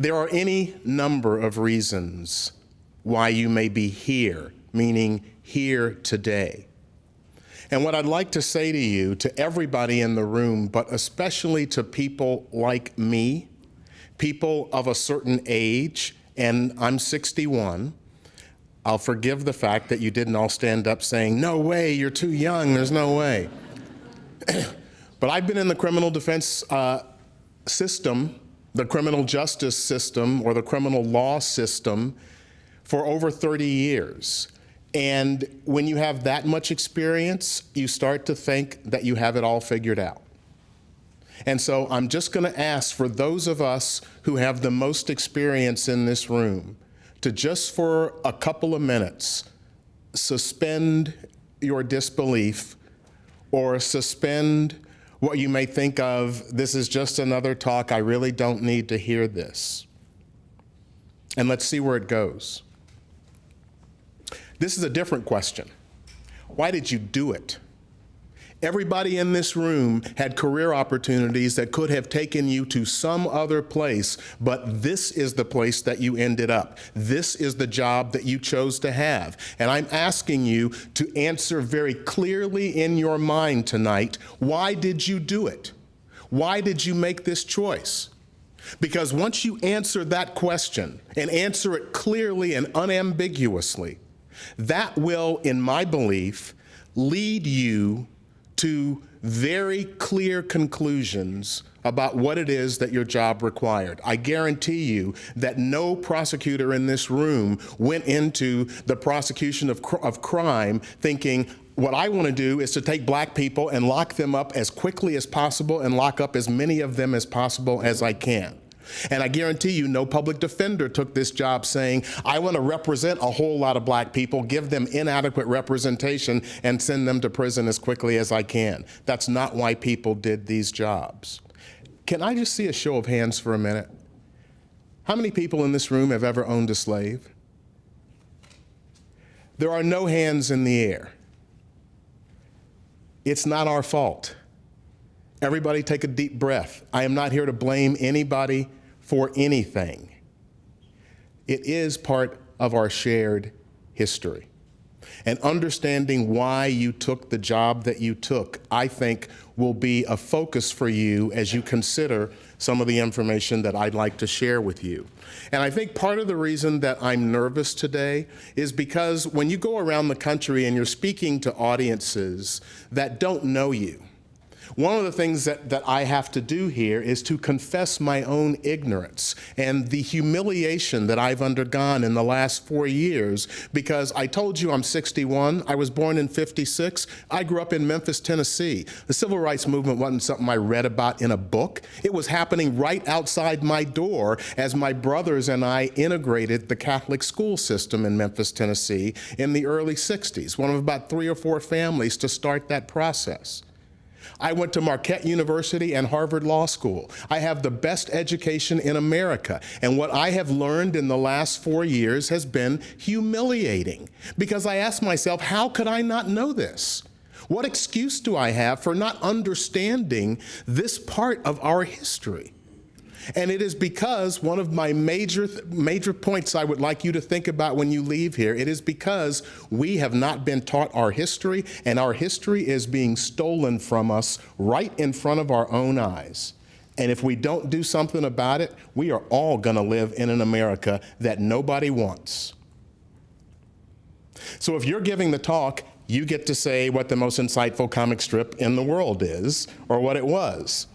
There are any number of reasons why you may be here, meaning here today. And what I'd like to say to you, to everybody in the room, but especially to people like me, people of a certain age, and I'm 61, I'll forgive the fact that you didn't all stand up saying, "No way, you're too young, there's no way." But I've been in the criminal defense system, the criminal justice system, or the criminal law system for over 30 years. And when you have that much experience, you start to think that you have it all figured out. And so I'm just going to ask for those of us who have the most experience in this room to just for a couple of minutes suspend your disbelief or suspend what you may think of, this is just another talk, I really don't need to hear this. And let's see where it goes. This is a different question. Why did you do it? Everybody in this room had career opportunities that could have taken you to some other place, but this is the place that you ended up. This is the job that you chose to have. And I'm asking you to answer very clearly in your mind tonight, why did you do it? Why did you make this choice? Because once you answer that question and answer it clearly and unambiguously, that will, in my belief, lead you to very clear conclusions about what it is that your job required. I guarantee you that no prosecutor in this room went into the prosecution of crime thinking, what I want to do is to take black people and lock them up as quickly as possible and lock up as many of them as possible as I can. And I guarantee you no public defender took this job saying, I want to represent a whole lot of black people, give them inadequate representation, and send them to prison as quickly as I can. That's not why people did these jobs. Can I just see a show of hands for a minute? How many people in this room have ever owned a slave? There are no hands in the air. It's not our fault. Everybody take a deep breath. I am not here to blame anybody for anything. It is part of our shared history. And understanding why you took the job that you took, I think, will be a focus for you as you consider some of the information that I'd like to share with you. And I think part of the reason that I'm nervous today is because when you go around the country and you're speaking to audiences that don't know you, one of the things that I have to do here is to confess my own ignorance and the humiliation that I've undergone in the last 4 years, because I told you I'm 61. I was born in 56. I grew up in Memphis, Tennessee. The civil rights movement wasn't something I read about in a book. It was happening right outside my door as my brothers and I integrated the Catholic school system in Memphis, Tennessee in the early 60s, one of about 3 or 4 families to start that process. I went to Marquette University and Harvard Law School. I have the best education in America. And what I have learned in the last 4 years has been humiliating, because I asked myself, how could I not know this? What excuse do I have for not understanding this part of our history? And it is because one of my major points I would like you to think about when you leave here, it is because we have not been taught our history, and our history is being stolen from us right in front of our own eyes. And if we don't do something about it, we are all going to live in an America that nobody wants. So if you're giving the talk, you get to say what the most insightful comic strip in the world is, or what it was.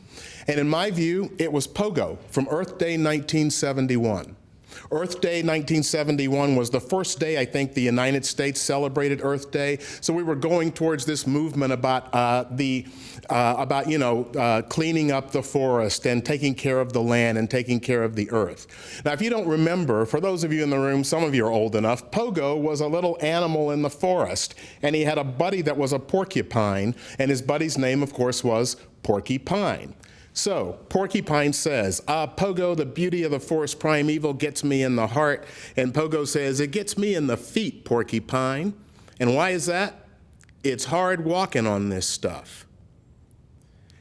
And in my view, it was Pogo from Earth Day 1971. Earth Day 1971 was the first day I think the United States celebrated Earth Day. So we were going towards this movement about cleaning up the forest and taking care of the land and taking care of the earth. Now, if you don't remember, for those of you in the room, some of you are old enough, Pogo was a little animal in the forest, and he had a buddy that was a porcupine, and his buddy's name, of course, was Porky Pine. So, Porcupine says, Pogo, the beauty of the forest primeval gets me in the heart. And Pogo says, it gets me in the feet, Porcupine. And why is that? It's hard walking on this stuff.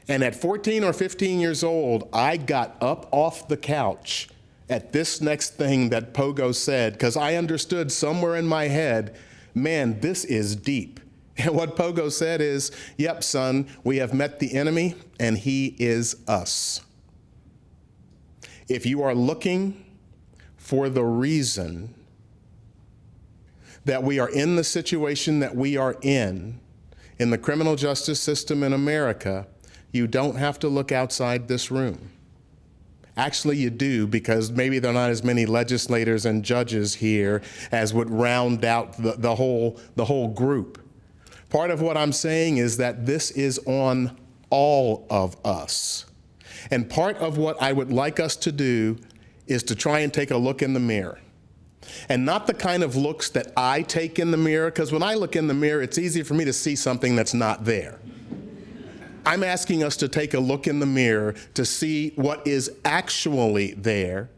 And at 14 or 15 years old, I got up off the couch at this next thing that Pogo said, because I understood somewhere in my head, man, this is deep. And what Pogo said is, yep, son, we have met the enemy, and he is us. If you are looking for the reason that we are in the situation that we are in the criminal justice system in America, you don't have to look outside this room. Actually, you do, because maybe there are not as many legislators and judges here as would round out the whole group. Part of what I'm saying is that this is on all of us. And part of what I would like us to do is to try and take a look in the mirror. And not the kind of looks that I take in the mirror, because when I look in the mirror, it's easy for me to see something that's not there. I'm asking us to take a look in the mirror to see what is actually there.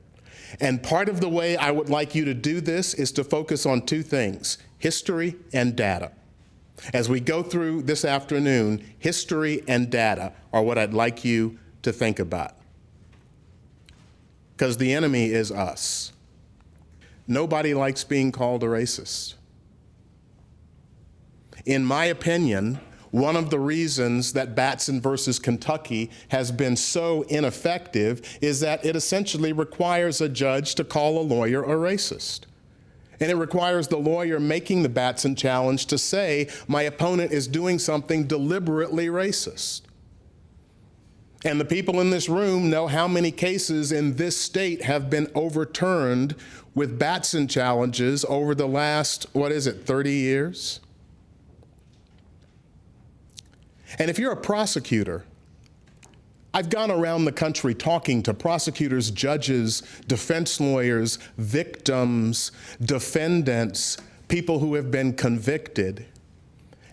And part of the way I would like you to do this is to focus on two things: history and data. As we go through this afternoon, history and data are what I'd like you to think about. Because the enemy is us. Nobody likes being called a racist. In my opinion, one of the reasons that Batson versus Kentucky has been so ineffective is that it essentially requires a judge to call a lawyer a racist. And it requires the lawyer making the Batson challenge to say, my opponent is doing something deliberately racist. And the people in this room know how many cases in this state have been overturned with Batson challenges over the last, 30 years? And if you're a prosecutor, I've gone around the country talking to prosecutors, judges, defense lawyers, victims, defendants, people who have been convicted,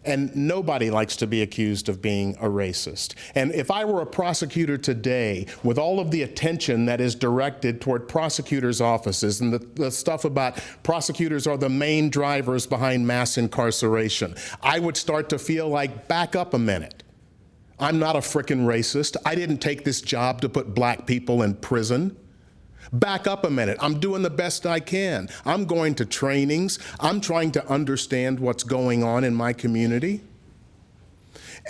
and nobody likes to be accused of being a racist. And if I were a prosecutor today, with all of the attention that is directed toward prosecutors' offices and the stuff about prosecutors are the main drivers behind mass incarceration, I would start to feel like, back up a minute. I'm not a frickin' racist. I didn't take this job to put black people in prison. Back up a minute. I'm doing the best I can. I'm going to trainings. I'm trying to understand what's going on in my community.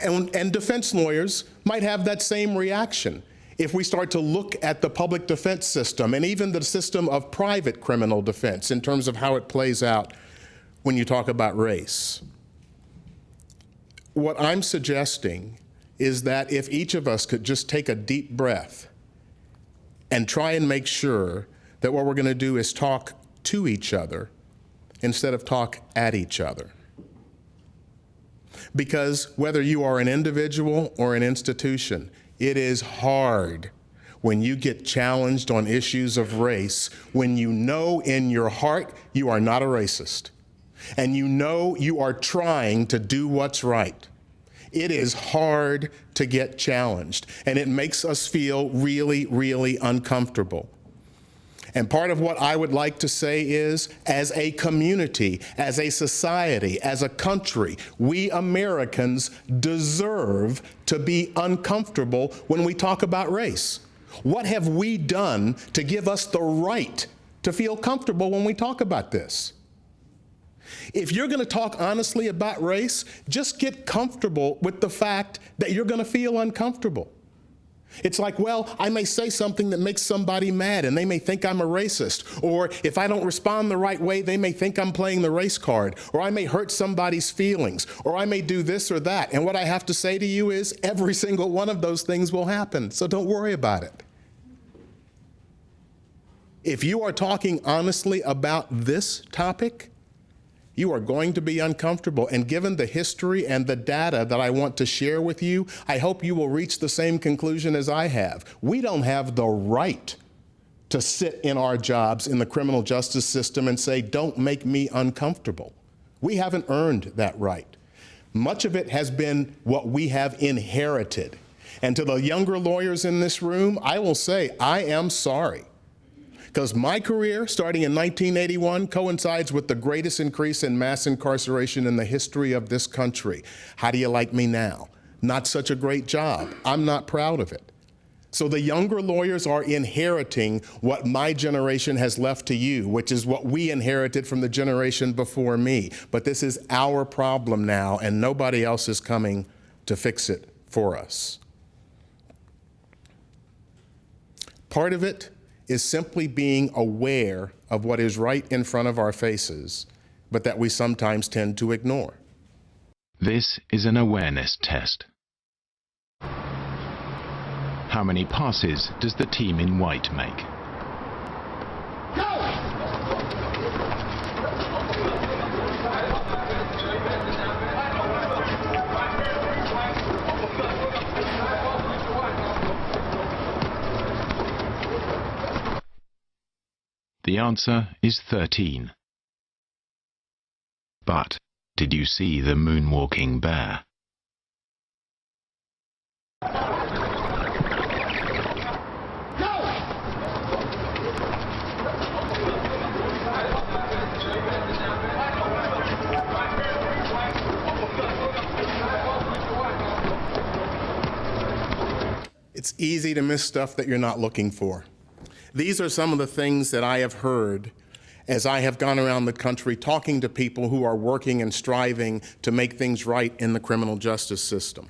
And defense lawyers might have that same reaction if we start to look at the public defense system and even the system of private criminal defense in terms of how it plays out when you talk about race. What I'm suggesting is that if each of us could just take a deep breath and try and make sure that what we're going to do is talk to each other instead of talk at each other. Because whether you are an individual or an institution, it is hard when you get challenged on issues of race, when you know in your heart you are not a racist, and you know you are trying to do what's right. It is hard to get challenged, and it makes us feel really, really uncomfortable. And part of what I would like to say is, as a community, as a society, as a country, we Americans deserve to be uncomfortable when we talk about race. What have we done to give us the right to feel comfortable when we talk about this? If you're going to talk honestly about race, just get comfortable with the fact that you're going to feel uncomfortable. It's like, well, I may say something that makes somebody mad and they may think I'm a racist. Or if I don't respond the right way, they may think I'm playing the race card. Or I may hurt somebody's feelings. Or I may do this or that. And what I have to say to you is every single one of those things will happen. So don't worry about it. If you are talking honestly about this topic, you are going to be uncomfortable. And given the history and the data that I want to share with you, I hope you will reach the same conclusion as I have. We don't have the right to sit in our jobs in the criminal justice system and say, don't make me uncomfortable. We haven't earned that right. Much of it has been what we have inherited. And to the younger lawyers in this room, I will say, I am sorry. Because my career, starting in 1981, coincides with the greatest increase in mass incarceration in the history of this country. How do you like me now? Not such a great job. I'm not proud of it. So the younger lawyers are inheriting what my generation has left to you, which is what we inherited from the generation before me. But this is our problem now, and nobody else is coming to fix it for us. Part of it is simply being aware of what is right in front of our faces, but that we sometimes tend to ignore. This is an awareness test. How many passes does the team in white make? The answer is 13. But did you see the moonwalking bear? It's easy to miss stuff that you're not looking for. These are some of the things that I have heard as I have gone around the country talking to people who are working and striving to make things right in the criminal justice system.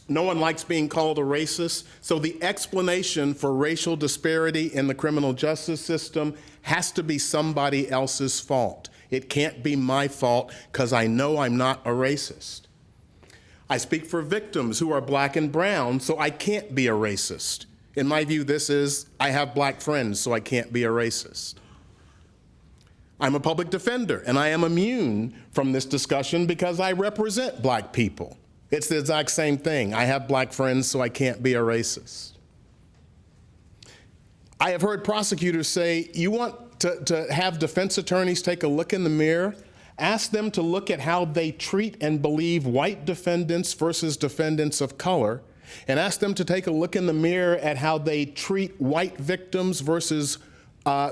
No one likes being called a racist, so the explanation for racial disparity in the criminal justice system has to be somebody else's fault. It can't be my fault because I know I'm not a racist. I speak for victims who are black and brown, so I can't be a racist. In my view, this is, I have black friends, so I can't be a racist. I'm a public defender, and I am immune from this discussion because I represent black people. It's the exact same thing. I have black friends, so I can't be a racist. I have heard prosecutors say, you want to have defense attorneys take a look in the mirror? Ask them to look at how they treat and believe white defendants versus defendants of color, and ask them to take a look in the mirror at how they treat white victims versus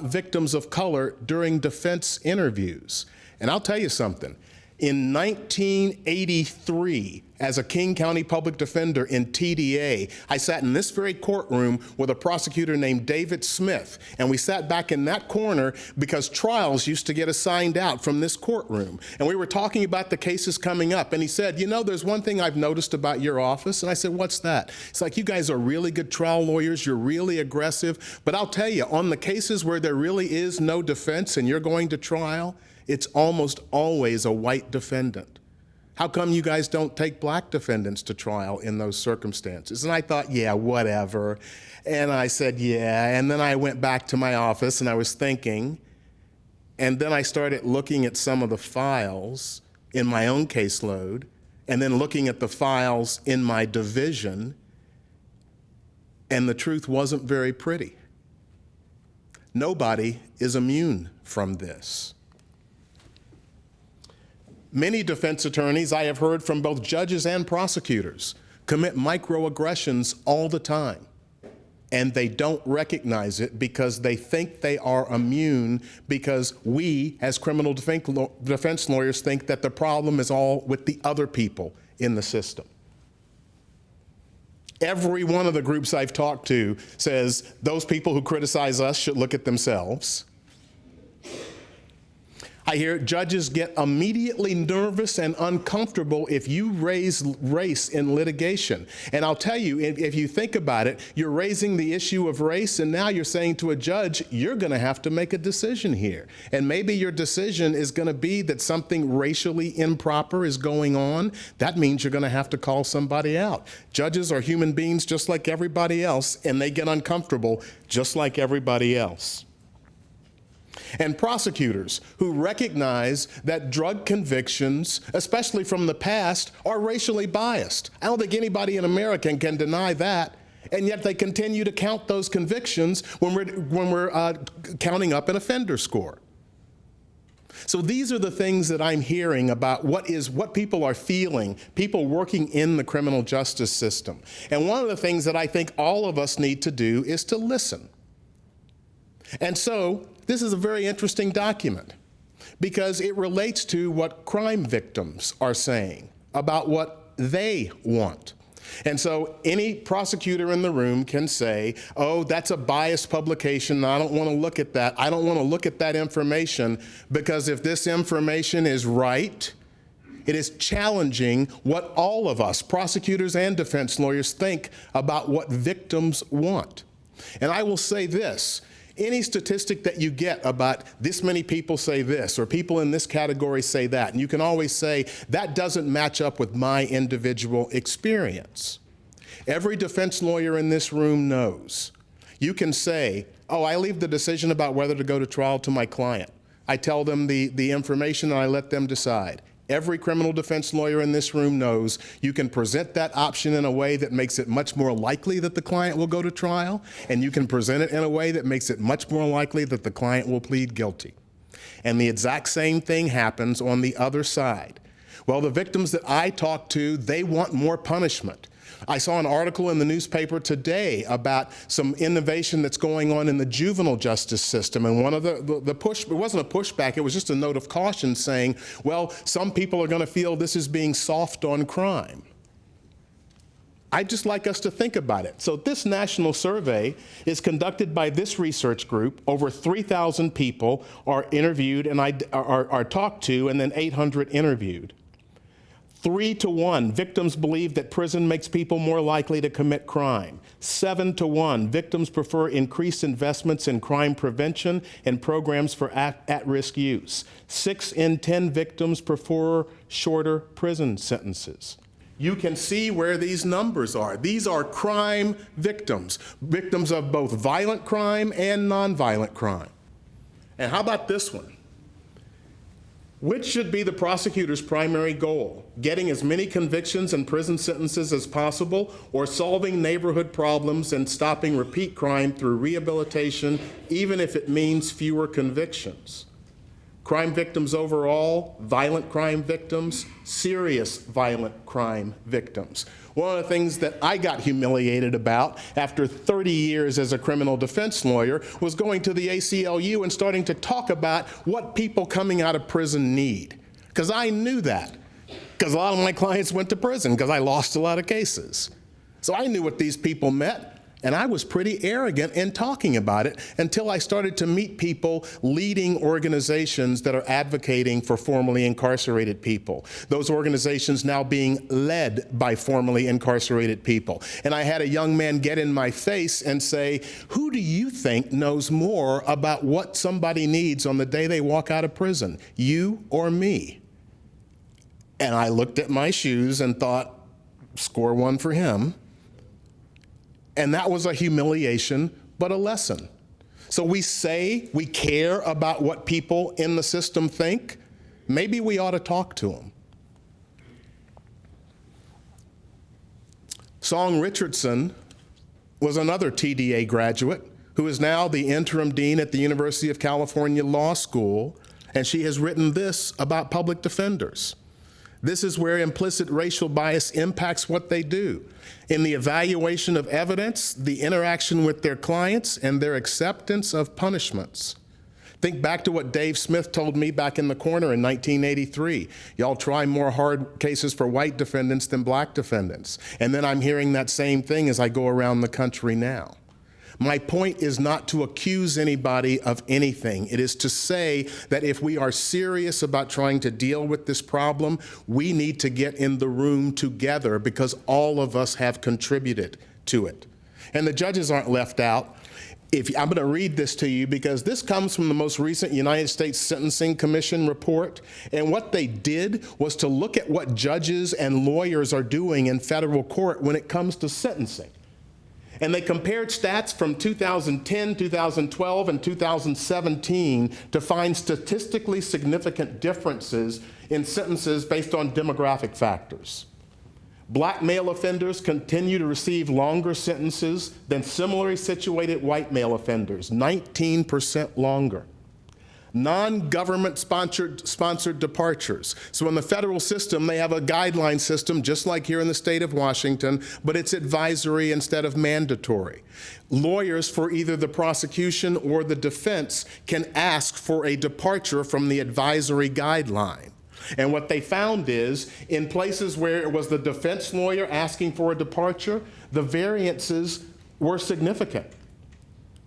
victims of color during defense interviews. And I'll tell you something. In 1983, as a King County public defender in TDA, I sat in this very courtroom with a prosecutor named David Smith, and we sat back in that corner because trials used to get assigned out from this courtroom. And we were talking about the cases coming up, and he said, you know, there's one thing I've noticed about your office. And I said, what's that? It's like, you guys are really good trial lawyers, you're really aggressive, but I'll tell you, on the cases where there really is no defense and you're going to trial, it's almost always a white defendant. How come you guys don't take black defendants to trial in those circumstances? And I thought, yeah, whatever. And I said, yeah. And then I went back to my office and I was thinking, and then I started looking at some of the files in my own caseload, and then looking at the files in my division, and the truth wasn't very pretty. Nobody is immune from this. Many defense attorneys, I have heard from both judges and prosecutors, commit microaggressions all the time, and they don't recognize it because they think they are immune because we, as criminal defense lawyers, think that the problem is all with the other people in the system. Every one of the groups I've talked to says those people who criticize us should look at themselves. I hear judges get immediately nervous and uncomfortable if you raise race in litigation. And I'll tell you, if you think about it, you're raising the issue of race, and now you're saying to a judge, you're going to have to make a decision here. And maybe your decision is going to be that something racially improper is going on. That means you're going to have to call somebody out. Judges are human beings just like everybody else, and they get uncomfortable just like everybody else. And prosecutors who recognize that drug convictions, especially from the past, are racially biased. I don't think anybody in America can deny that, and yet they continue to count those convictions when we're counting up an offender score. So these are the things that I'm hearing about what people are feeling, people working in the criminal justice system. And one of the things that I think all of us need to do is to listen. And so this is a very interesting document because it relates to what crime victims are saying about what they want. And so any prosecutor in the room can say, oh, that's a biased publication. I don't want to look at that. I don't want to look at that information because if this information is right, it is challenging what all of us, prosecutors and defense lawyers, think about what victims want. And I will say this, any statistic that you get about this many people say this or people in this category say that, and you can always say that doesn't match up with my individual experience. Every defense lawyer in this room knows. You can say, oh, I leave the decision about whether to go to trial to my client. I tell them the information and I let them decide. Every criminal defense lawyer in this room knows you can present that option in a way that makes it much more likely that the client will go to trial, and you can present it in a way that makes it much more likely that the client will plead guilty. And the exact same thing happens on the other side. Well, the victims that I talk to, they want more punishment. I saw an article in the newspaper today about some innovation that's going on in the juvenile justice system. And one of the push, it wasn't a pushback, it was just a note of caution saying, well, some people are going to feel this is being soft on crime. I'd just like us to think about it. So this national survey is conducted by this research group. Over 3,000 people are interviewed and are talked to, and then 800 interviewed. 3-to-1, victims believe that prison makes people more likely to commit crime. 7-to-1, victims prefer increased investments in crime prevention and programs for at-risk use. 6 in 10 victims prefer shorter prison sentences. You can see where these numbers are. These are crime victims, victims of both violent crime and nonviolent crime. And how about this one? Which should be the prosecutor's primary goal? Getting as many convictions and prison sentences as possible, or solving neighborhood problems and stopping repeat crime through rehabilitation, even if it means fewer convictions? Crime victims overall, violent crime victims, serious violent crime victims. One of the things that I got humiliated about after 30 years as a criminal defense lawyer was going to the ACLU and starting to talk about what people coming out of prison need. Because I knew that. Because a lot of my clients went to prison because I lost a lot of cases. So I knew what these people meant. And I was pretty arrogant in talking about it until I started to meet people leading organizations that are advocating for formerly incarcerated people. Those organizations now being led by formerly incarcerated people. And I had a young man get in my face and say, who do you think knows more about what somebody needs on the day they walk out of prison, you or me? And I looked at my shoes and thought, score one for him. And that was a humiliation, but a lesson. So we say we care about what people in the system think. Maybe we ought to talk to them. Song Richardson was another TDA graduate who is now the interim dean at the University of California Law School, and she has written this about public defenders. This is where implicit racial bias impacts what they do. In the evaluation of evidence, the interaction with their clients, and their acceptance of punishments. Think back to what Dave Smith told me back in the corner in 1983. Y'all try more hard cases for white defendants than black defendants. And then I'm hearing that same thing as I go around the country now. My point is not to accuse anybody of anything. It is to say that if we are serious about trying to deal with this problem, we need to get in the room together because all of us have contributed to it. And the judges aren't left out. I'm going to read this to you because this comes from the most recent United States Sentencing Commission report. And what they did was to look at what judges and lawyers are doing in federal court when it comes to sentencing. And they compared stats from 2010, 2012, and 2017 to find statistically significant differences in sentences based on demographic factors. Black male offenders continue to receive longer sentences than similarly situated white male offenders, 19% longer. Non-government sponsored departures. So in the federal system, they have a guideline system, just like here in the state of Washington, but it's advisory instead of mandatory. Lawyers for either the prosecution or the defense can ask for a departure from the advisory guideline. And what they found is, in places where it was the defense lawyer asking for a departure, the variances were significant.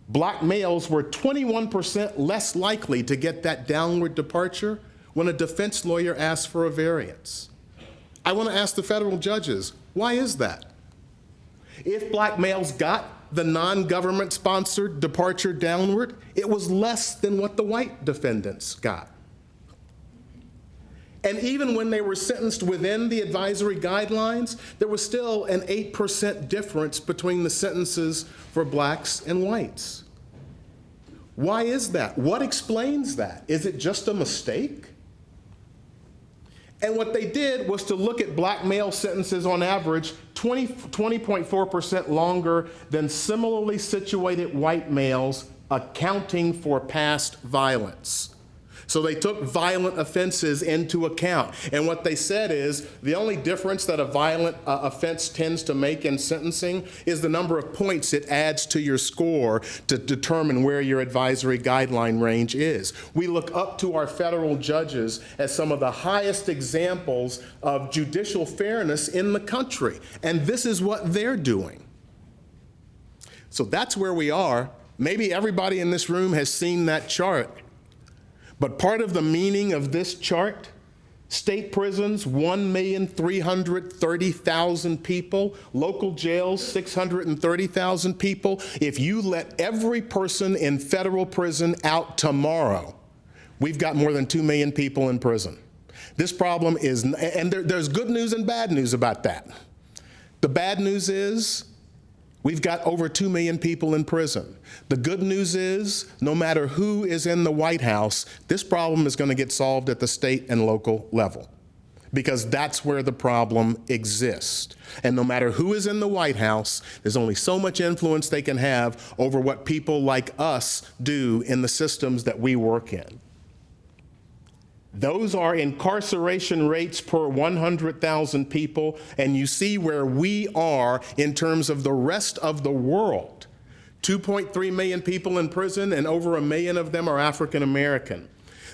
Black males were 21% less likely to get that downward departure when a defense lawyer asked for a variance. I want to ask the federal judges, why is that? If black males got the non-government sponsored departure downward, it was less than what the white defendants got. And even when they were sentenced within the advisory guidelines, there was still an 8% difference between the sentences for blacks and whites. Why is that? What explains that? Is it just a mistake? And what they did was to look at black male sentences on average 20.4% longer than similarly situated white males, accounting for past violence. So they took violent offenses into account. And what they said is the only difference that a violent offense tends to make in sentencing is the number of points it adds to your score to determine where your advisory guideline range is. We look up to our federal judges as some of the highest examples of judicial fairness in the country. And this is what they're doing. So that's where we are. Maybe everybody in this room has seen that chart. But part of the meaning of this chart, state prisons, 1,330,000 people, local jails, 630,000 people. If you let every person in federal prison out tomorrow, we've got more than 2 million people in prison. This problem is, and there's good news and bad news about that. The bad news is, we've got over 2 million people in prison. The good news is, no matter who is in the White House, this problem is going to get solved at the state and local level, because that's where the problem exists. And no matter who is in the White House, there's only so much influence they can have over what people like us do in the systems that we work in. Those are incarceration rates per 100,000 people, and you see where we are in terms of the rest of the world. 2.3 million people in prison, and over 1 million of them are African American.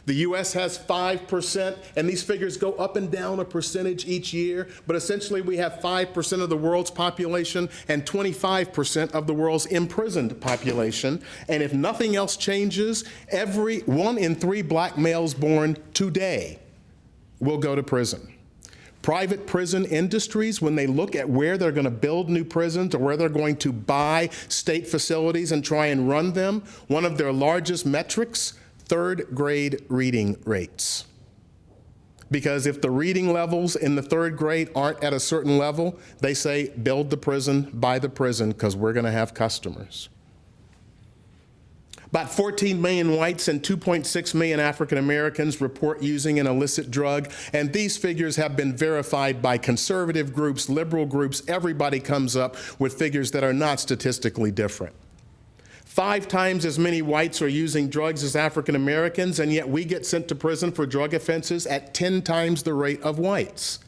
The U.S. has 5%, and these figures go up and down a percentage each year, but essentially we have 5% of the world's population and 25% of the world's imprisoned population. And if nothing else changes, every 1 in 3 black males born today will go to prison. Private prison industries, when they look at where they're going to build new prisons or where they're going to buy state facilities and try and run them, one of their largest metrics, third grade reading rates. Because if the reading levels in the third grade aren't at a certain level, they say, build the prison, buy the prison, because we're going to have customers. About 14 million whites and 2.6 million African Americans report using an illicit drug, and these figures have been verified by conservative groups, liberal groups. Everybody comes up with figures that are not statistically different. 5 times as many whites are using drugs as African Americans, and yet we get sent to prison for drug offenses at 10 times the rate of whites.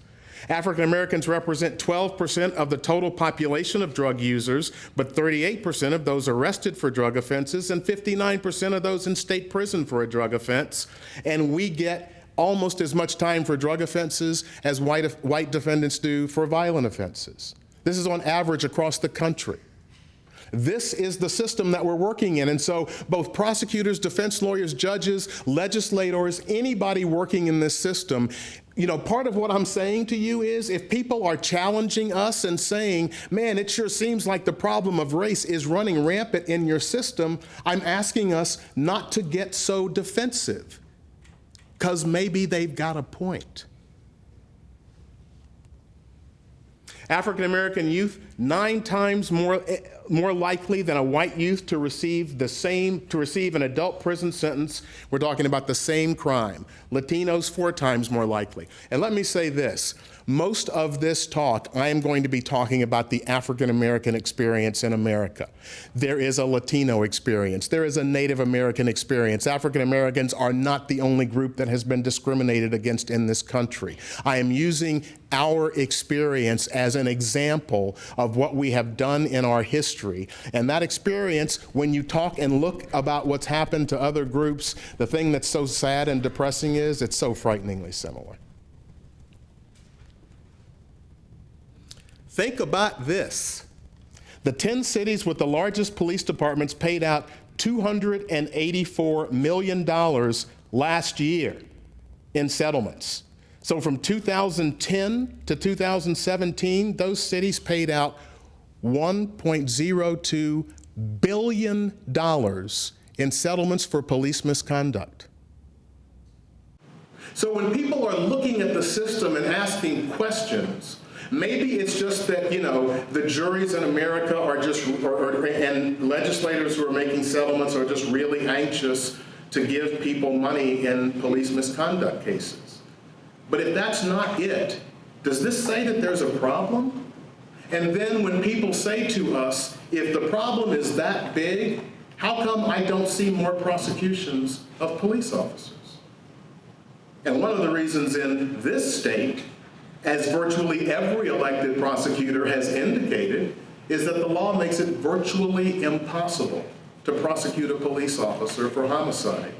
African Americans represent 12% of the total population of drug users, but 38% of those arrested for drug offenses and 59% of those in state prison for a drug offense. And we get almost as much time for drug offenses as white defendants do for violent offenses. This is on average across the country. This is the system that we're working in. And so both prosecutors, defense lawyers, judges, legislators, anybody working in this system, part of what I'm saying to you is if people are challenging us and saying, man, it sure seems like the problem of race is running rampant in your system, I'm asking us not to get so defensive, because maybe they've got a point. African American youth, 9 times more likely than a white youth to receive an adult prison sentence. We're talking about the same crime. Latinos, 4 times more likely. And let me say this. Most of this talk, I am going to be talking about the African American experience in America. There is a Latino experience. There is a Native American experience. African Americans are not the only group that has been discriminated against in this country. I am using our experience as an example of what we have done in our history. And that experience, when you talk and look about what's happened to other groups, the thing that's so sad and depressing is it's so frighteningly similar. Think about this. The 10 cities with the largest police departments paid out $284 million last year in settlements. So from 2010 to 2017, those cities paid out $1.02 billion in settlements for police misconduct. So when people are looking at the system and asking questions, maybe it's just that, the juries in America are just, and legislators who are making settlements are just really anxious to give people money in police misconduct cases. But if that's not it, does this say that there's a problem? And then when people say to us, if the problem is that big, how come I don't see more prosecutions of police officers? And one of the reasons in this state, as virtually every elected prosecutor has indicated, is that the law makes it virtually impossible to prosecute a police officer for homicide.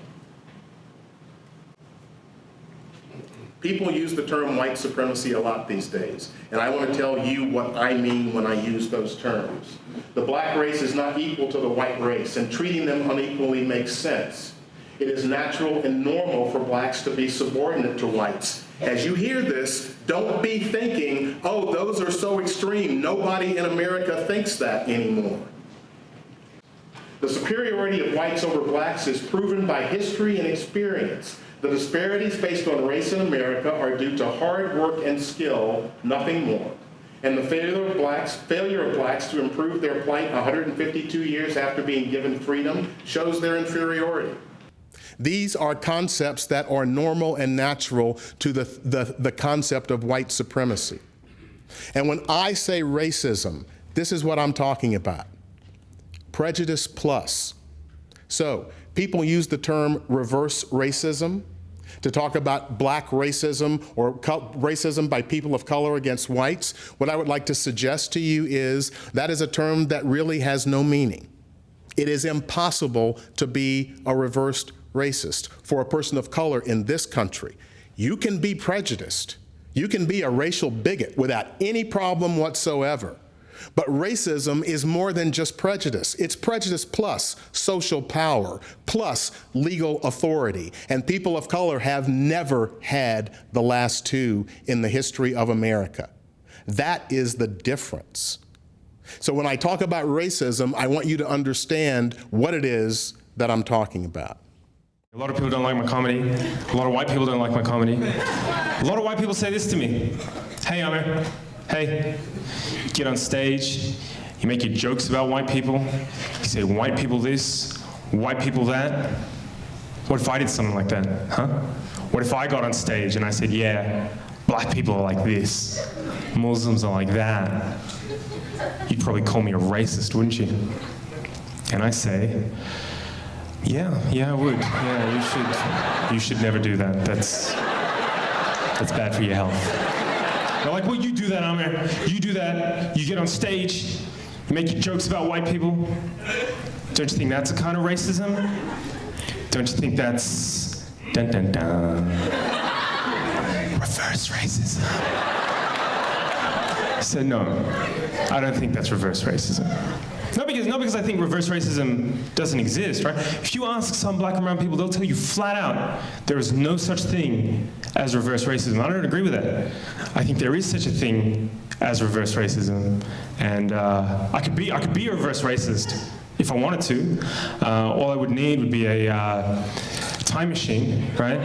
People use the term white supremacy a lot these days, and I want to tell you what I mean when I use those terms. The black race is not equal to the white race, and treating them unequally makes sense. It is natural and normal for blacks to be subordinate to whites. As you hear this, don't be thinking, oh, those are so extreme, nobody in America thinks that anymore. The superiority of whites over blacks is proven by history and experience. The disparities based on race in America are due to hard work and skill, nothing more. And the failure of blacks to improve their plight 152 years after being given freedom shows their inferiority. These are concepts that are normal and natural to the concept of white supremacy. And when I say racism, this is what I'm talking about. Prejudice plus. So people use the term reverse racism to talk about black racism or racism by people of color against whites. What I would like to suggest to you is that is a term that really has no meaning. It is impossible to be a reversed racist for a person of color in this country. You can be prejudiced. You can be a racial bigot without any problem whatsoever. But racism is more than just prejudice. It's prejudice plus social power, plus legal authority. And people of color have never had the last two in the history of America. That is the difference. So when I talk about racism, I want you to understand what it is that I'm talking about. A lot of people don't like my comedy. A lot of white people don't like my comedy. A lot of white people say this to me. Hey, Amir. Hey. You get on stage. You make your jokes about white people. You say white people this, white people that. What if I did something like that, huh? What if I got on stage and I said, yeah, black people are like this, Muslims are like that. You'd probably call me a racist, wouldn't you? And I say, yeah, I would. Yeah, you should never do that. That's bad for your health. They're like, well, you do that, Amir. You do that. You get on stage. You make your jokes about white people. Don't you think that's a kind of racism? Don't you think that's dun dun dun? Reverse racism. I said, no, I don't think that's reverse racism. Not because I think reverse racism doesn't exist, right? If you ask some black and brown people, they'll tell you flat out, there is no such thing as reverse racism. I don't agree with that. I think there is such a thing as reverse racism, and I could be a reverse racist if I wanted to. All I would need would be a time machine, right?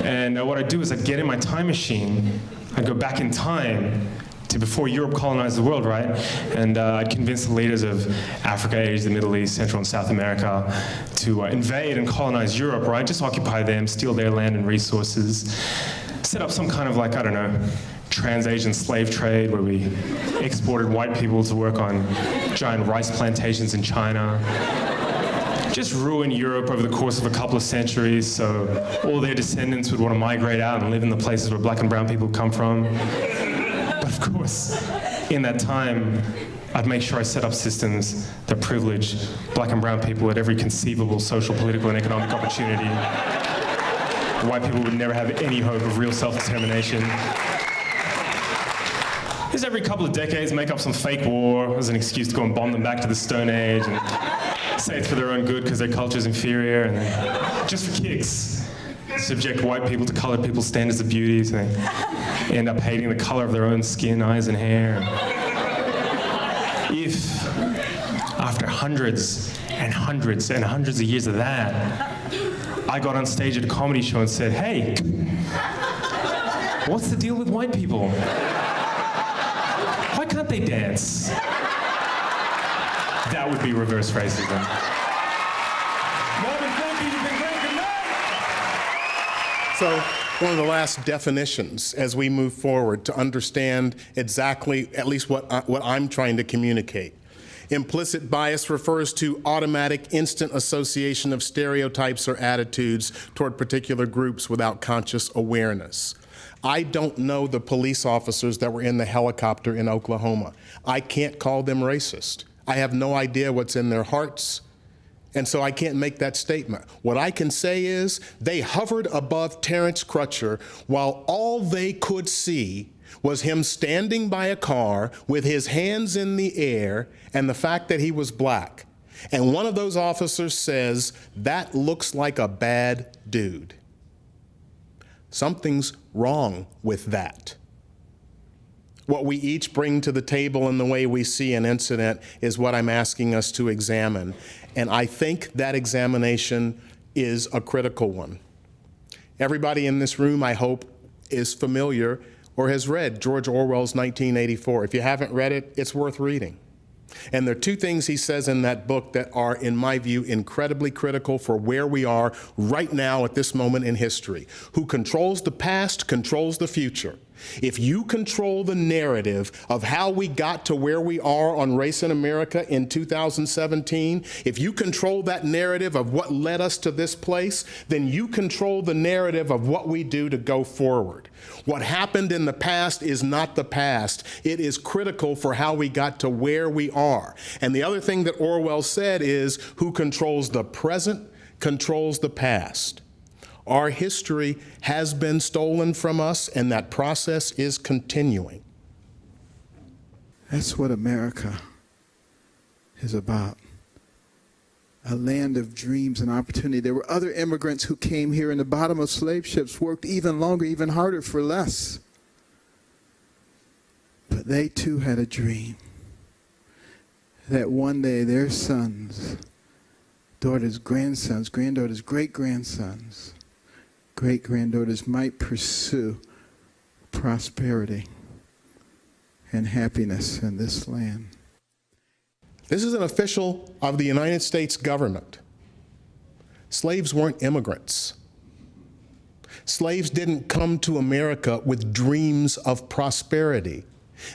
And what I'd do is I'd get in my time machine, I'd go back in time to before Europe colonized the world, right? And I'd convince the leaders of Africa, Asia, the Middle East, Central and South America to invade and colonize Europe, right? Just occupy them, steal their land and resources, set up some kind of like, I don't know, trans-Asian slave trade where we exported white people to work on giant rice plantations in China. Just ruin Europe over the course of a couple of centuries so all their descendants would want to migrate out and live in the places where black and brown people come from. But of course, in that time, I'd make sure I set up systems that privilege black and brown people at every conceivable social, political, and economic opportunity. White people would never have any hope of real self-determination. just every couple of decades make up some fake war as an excuse to go and bomb them back to the Stone Age and say it's for their own good because their culture's inferior, and then, just for kicks, subject white people to colored people's standards of beauty, so they end up hating the color of their own skin, eyes, and hair. If, after hundreds and hundreds and hundreds of years of that, I got on stage at a comedy show and said, hey, what's the deal with white people? Why can't they dance? That would be reverse racism. Marvin, thank you. You've been great. Good night. So one of the last definitions as we move forward to understand exactly, at least what I'm trying to communicate. Implicit bias refers to automatic instant association of stereotypes or attitudes toward particular groups without conscious awareness. I don't know the police officers that were in the helicopter in Oklahoma. I can't call them racist. I have no idea what's in their hearts, and so I can't make that statement. What I can say is they hovered above Terrence Crutcher while all they could see was him standing by a car with his hands in the air and the fact that he was black. And one of those officers says, that looks like a bad dude. Something's wrong with that. What we each bring to the table in the way we see an incident is what I'm asking us to examine. And I think that examination is a critical one. Everybody in this room, I hope, is familiar or has read George Orwell's 1984. If you haven't read it, it's worth reading. And there are two things he says in that book that are, in my view, incredibly critical for where we are right now at this moment in history. Who controls the past controls the future. If you control the narrative of how we got to where we are on race in America in 2017, if you control that narrative of what led us to this place, then you control the narrative of what we do to go forward. What happened in the past is not the past. It is critical for how we got to where we are. And the other thing that Orwell said is, who controls the present controls the past. Our history has been stolen from us, and that process is continuing. That's what America is about. A land of dreams and opportunity. There were other immigrants who came here in the bottom of slave ships, worked even longer, even harder for less. But they too had a dream that one day their sons, daughters, grandsons, granddaughters, great-grandsons, great-granddaughters might pursue prosperity and happiness in this land. This is an official of the United States government. Slaves weren't immigrants. Slaves didn't come to America with dreams of prosperity.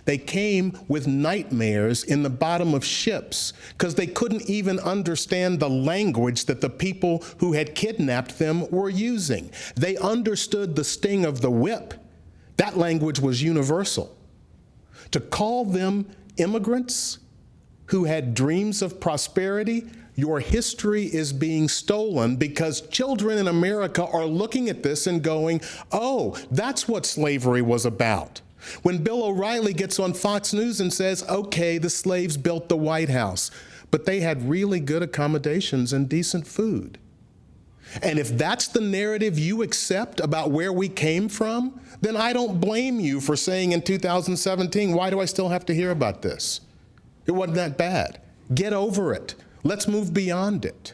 They came with nightmares in the bottom of ships because they couldn't even understand the language that the people who had kidnapped them were using. They understood the sting of the whip. That language was universal. To call them immigrants who had dreams of prosperity, your history is being stolen because children in America are looking at this and going, oh, that's what slavery was about. When Bill O'Reilly gets on Fox News and says, okay, the slaves built the White House, but they had really good accommodations and decent food. And if that's the narrative you accept about where we came from, then I don't blame you for saying in 2017, why do I still have to hear about this? It wasn't that bad. Get over it. Let's move beyond it.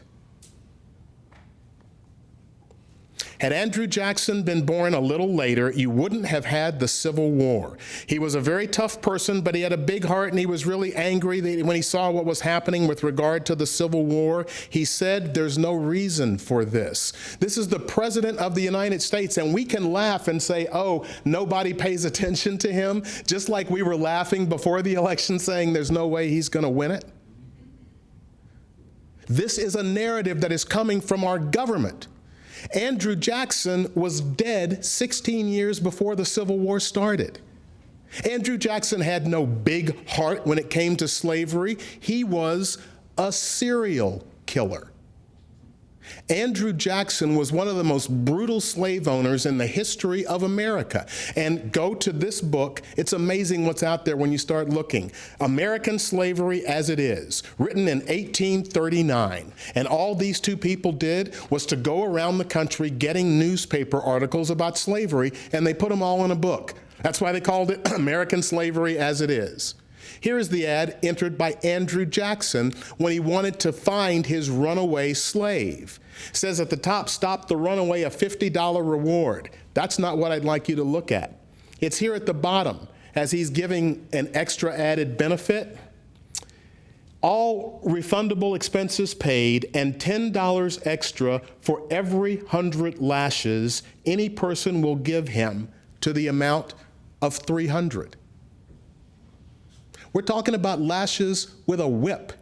Had Andrew Jackson been born a little later, you wouldn't have had the Civil War. He was a very tough person, but he had a big heart, and he was really angry when he saw what was happening with regard to the Civil War. He said, there's no reason for this. This is the President of the United States, and we can laugh and say, oh, nobody pays attention to him, just like we were laughing before the election saying there's no way he's going to win it. This is a narrative that is coming from our government. Andrew Jackson was dead 16 years before the Civil War started. Andrew Jackson had no big heart when it came to slavery. He was a serial killer. Andrew Jackson was one of the most brutal slave owners in the history of America. And go to this book. It's amazing what's out there when you start looking. American Slavery as It Is, written in 1839. And all these two people did was to go around the country getting newspaper articles about slavery, and they put them all in a book. That's why they called it American Slavery as It Is. Here is the ad entered by Andrew Jackson when he wanted to find his runaway slave. It says at the top, "Stop the runaway, a $50 reward." That's not what I'd like you to look at. It's here at the bottom as he's giving an extra added benefit. All refundable expenses paid and $10 extra for every 100 lashes any person will give him to the amount of 300. We're talking about lashes with a whip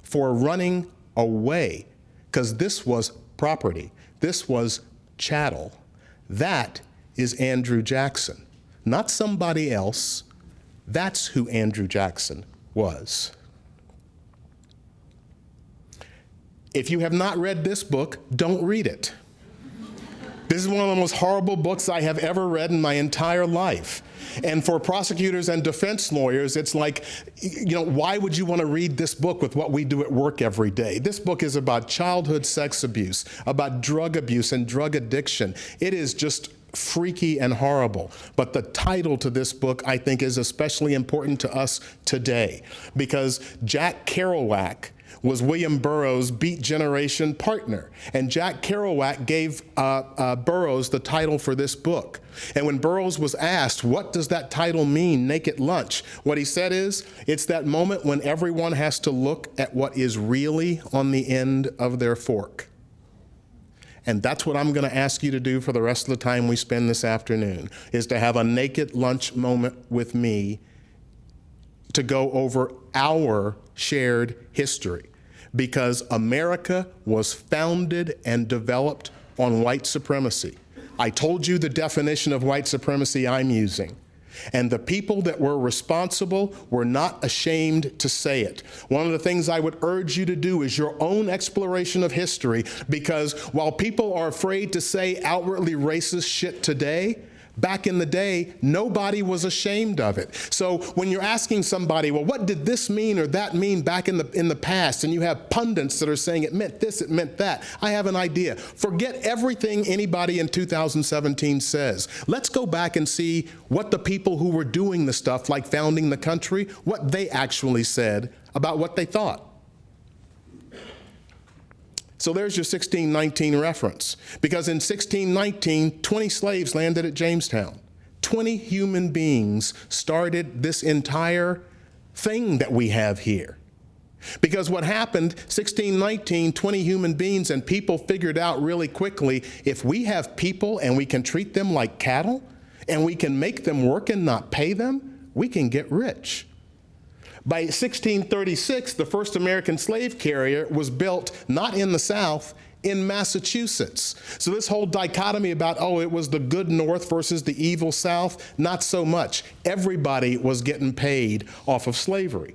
for running away, because this was property. This was chattel. That is Andrew Jackson, not somebody else. That's who Andrew Jackson was. If you have not read this book, don't read it. This is one of the most horrible books I have ever read in my entire life. And for prosecutors and defense lawyers, it's like, why would you want to read this book with what we do at work every day? This book is about childhood sex abuse, about drug abuse and drug addiction. It is just freaky and horrible. But the title to this book, I think, is especially important to us today, because Jack Kerouac was William Burroughs' Beat Generation partner. And Jack Kerouac gave Burroughs the title for this book. And when Burroughs was asked, what does that title mean, Naked Lunch? What he said is, it's that moment when everyone has to look at what is really on the end of their fork. And that's what I'm going to ask you to do for the rest of the time we spend this afternoon, is to have a naked lunch moment with me to go over our shared history. Because America was founded and developed on white supremacy. I told you the definition of white supremacy I'm using. And the people that were responsible were not ashamed to say it. One of the things I would urge you to do is your own exploration of history, because while people are afraid to say outwardly racist shit today, back in the day, nobody was ashamed of it. So when you're asking somebody, well, what did this mean or that mean back in the past, and you have pundits that are saying it meant this, it meant that, I have an idea. Forget everything anybody in 2017 says. Let's go back and see what the people who were doing the stuff, like founding the country, what they actually said about what they thought. So there's your 1619 reference, because in 1619, 20 slaves landed at Jamestown. 20 human beings started this entire thing that we have here. Because what happened, 1619, 20 human beings, and people figured out really quickly, if we have people and we can treat them like cattle, and we can make them work and not pay them, we can get rich. By 1636, the first American slave carrier was built not in the South, in Massachusetts. So this whole dichotomy about, it was the good North versus the evil South, not so much. Everybody was getting paid off of slavery.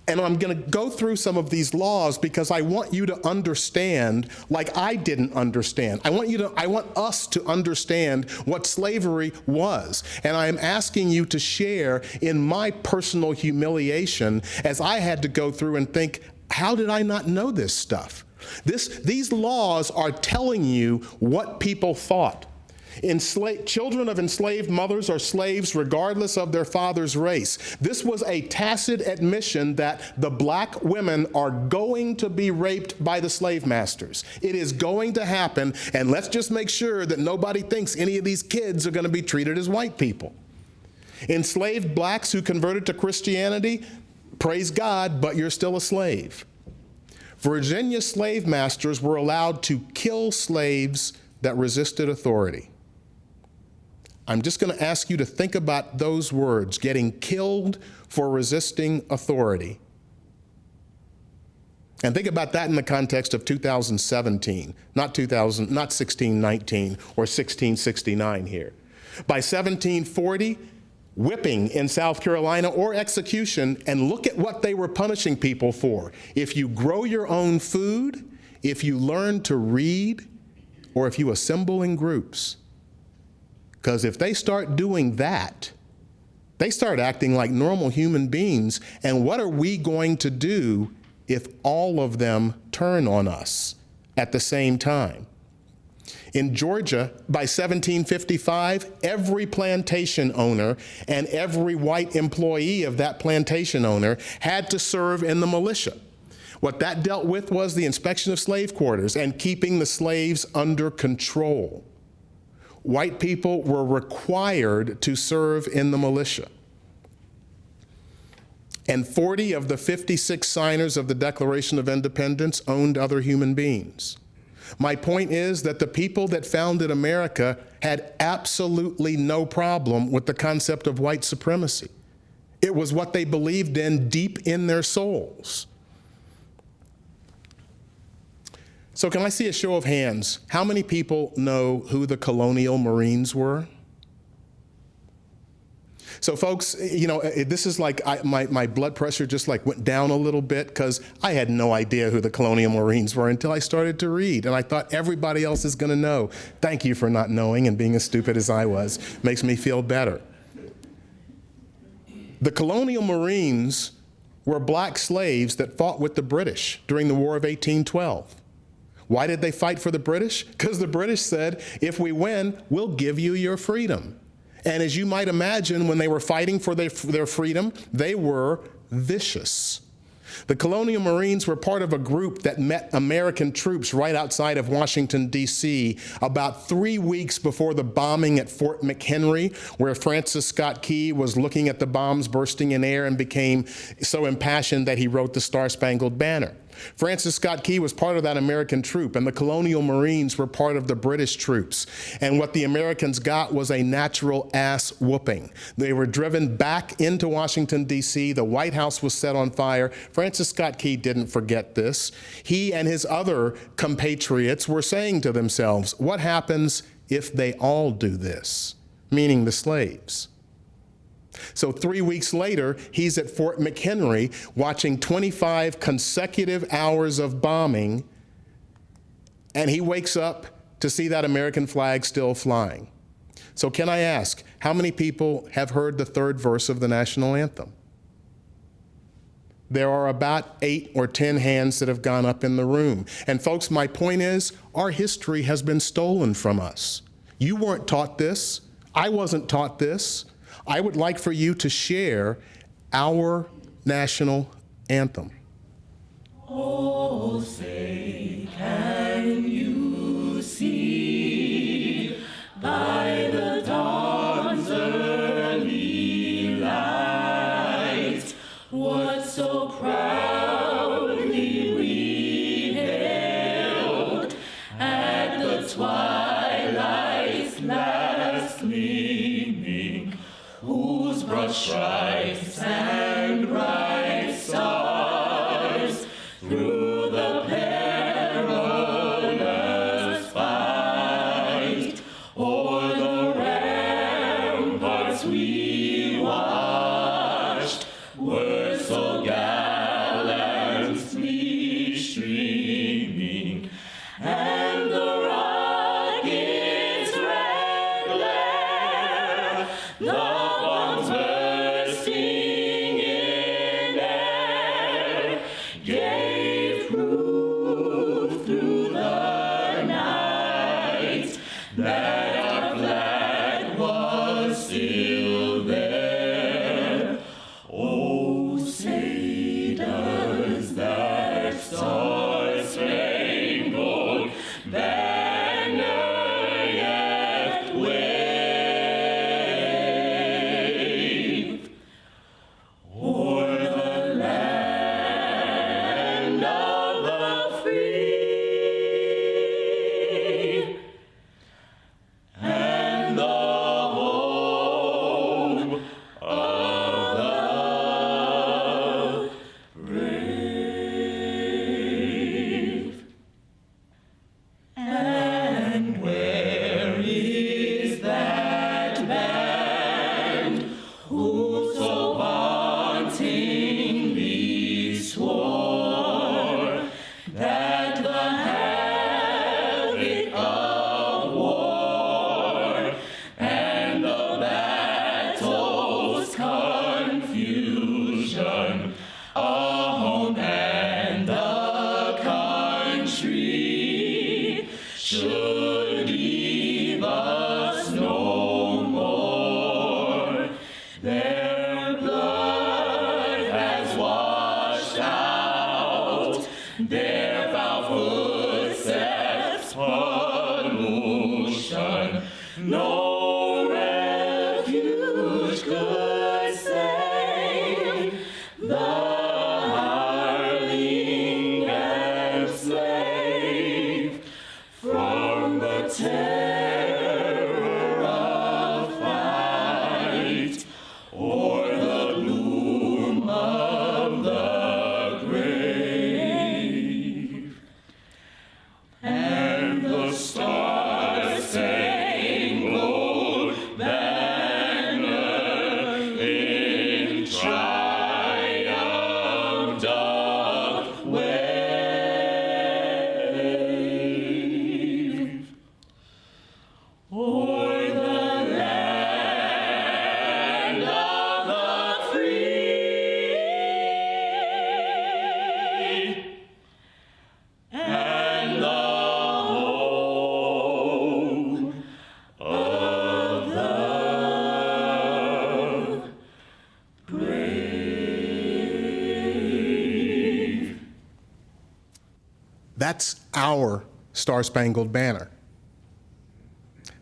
And I'm going to go through some of these laws because I want you to understand, like I didn't understand. I want us to understand what slavery was. And I am asking you to share in my personal humiliation as I had to go through and think, how did I not know this stuff? These laws are telling you what people thought. Children of enslaved mothers are slaves regardless of their father's race. This was a tacit admission that the black women are going to be raped by the slave masters. It is going to happen, and let's just make sure that nobody thinks any of these kids are going to be treated as white people. Enslaved blacks who converted to Christianity, praise God, but you're still a slave. Virginia slave masters were allowed to kill slaves that resisted authority. I'm just going to ask you to think about those words, getting killed for resisting authority. And think about that in the context of 2017, not 1619 or 1669 here. By 1740, whipping in South Carolina or execution, and look at what they were punishing people for. If you grow your own food, if you learn to read or if you assemble in groups. Because if they start doing that, they start acting like normal human beings. And what are we going to do if all of them turn on us at the same time? In Georgia, by 1755, every plantation owner and every white employee of that plantation owner had to serve in the militia. What that dealt with was the inspection of slave quarters and keeping the slaves under control. White people were required to serve in the militia. And 40 of the 56 signers of the Declaration of Independence owned other human beings. My point is that the people that founded America had absolutely no problem with the concept of white supremacy. It was what they believed in deep in their souls. So can I see a show of hands? How many people know who the colonial Marines were? So folks, you know, this is like my blood pressure just like went down a little bit because I had no idea who the colonial Marines were until I started to read. And I thought everybody else is going to know. Thank you for not knowing and being as stupid as I was. Makes me feel better. The colonial Marines were black slaves that fought with the British during the War of 1812. Why did they fight for the British? Because the British said, if we win, we'll give you your freedom. And as you might imagine, when they were fighting for their freedom, they were vicious. The colonial Marines were part of a group that met American troops right outside of Washington, D.C., about 3 weeks before the bombing at Fort McHenry, where Francis Scott Key was looking at the bombs bursting in air and became so impassioned that he wrote the Star-Spangled Banner. Francis Scott Key was part of that American troop, and the colonial Marines were part of the British troops. And what the Americans got was a natural ass whooping. They were driven back into Washington, D.C. The White House was set on fire. Francis Scott Key didn't forget this. He and his other compatriots were saying to themselves, what happens if they all do this? Meaning the slaves. So 3 weeks later, he's at Fort McHenry watching 25 consecutive hours of bombing, and he wakes up to see that American flag still flying. So can I ask, how many people have heard the third verse of the national anthem? There are about 8 or 10 hands that have gone up in the room. And folks, my point is, our history has been stolen from us. You weren't taught this. I wasn't taught this. I would like for you to share our national anthem. Oh, say, can you see by the dawn's early light what so proudly we hailed at the twilight's last gleaming, whose broad stripes and bright stars through the perilous fight o'er the ramparts we watched were so gallantly streaming, and the rocket's red glare, the bombs bursting in air, gave proof through the night that our flag was still there. Oh, say does that star-spangled should leave us no more. Their blood has washed out their foul footsteps pollution. No refuge could save the hireling and slave from the terror of fight or the gloom of the grave. And the star-spangled banner in triumph doth wave o'er the land of the free and the home of the brave. That's our Star-Spangled Banner.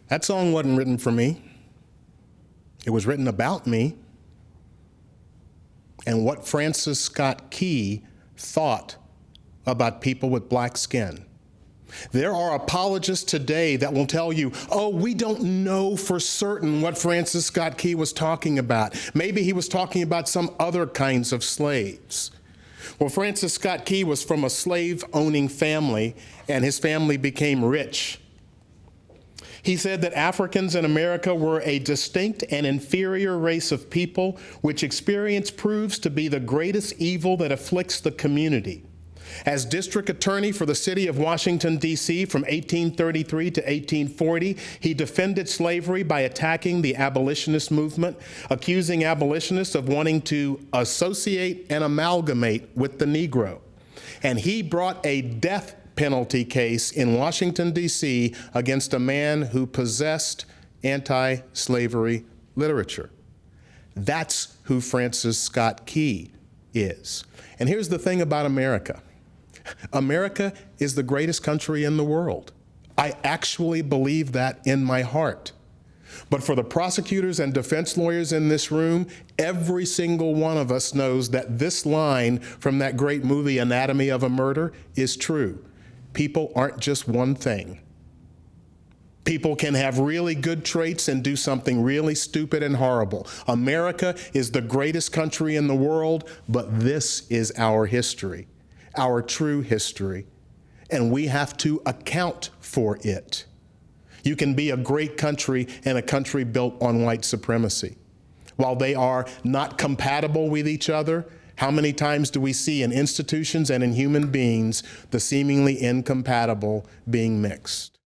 That song wasn't written for me. It was written about me and what Francis Scott Key thought about people with black skin. There are apologists today that will tell you, oh, we don't know for certain what Francis Scott Key was talking about. Maybe he was talking about some other kinds of slaves. Well, Francis Scott Key was from a slave-owning family, and his family became rich. He said that Africans in America were a distinct and inferior race of people, which experience proves to be the greatest evil that afflicts the community. As district attorney for the city of Washington, D.C. from 1833 to 1840, he defended slavery by attacking the abolitionist movement, accusing abolitionists of wanting to associate and amalgamate with the Negro. And he brought a death penalty case in Washington, D.C. against a man who possessed anti-slavery literature. That's who Francis Scott Key is. And here's the thing about America. America is the greatest country in the world. I actually believe that in my heart. But for the prosecutors and defense lawyers in this room, every single one of us knows that this line from that great movie, Anatomy of a Murder, is true. People aren't just one thing. People can have really good traits and do something really stupid and horrible. America is the greatest country in the world, but this is our history, our true history, and we have to account for it. You can be a great country and a country built on white supremacy. While they are not compatible with each other, how many times do we see in institutions and in human beings the seemingly incompatible being mixed?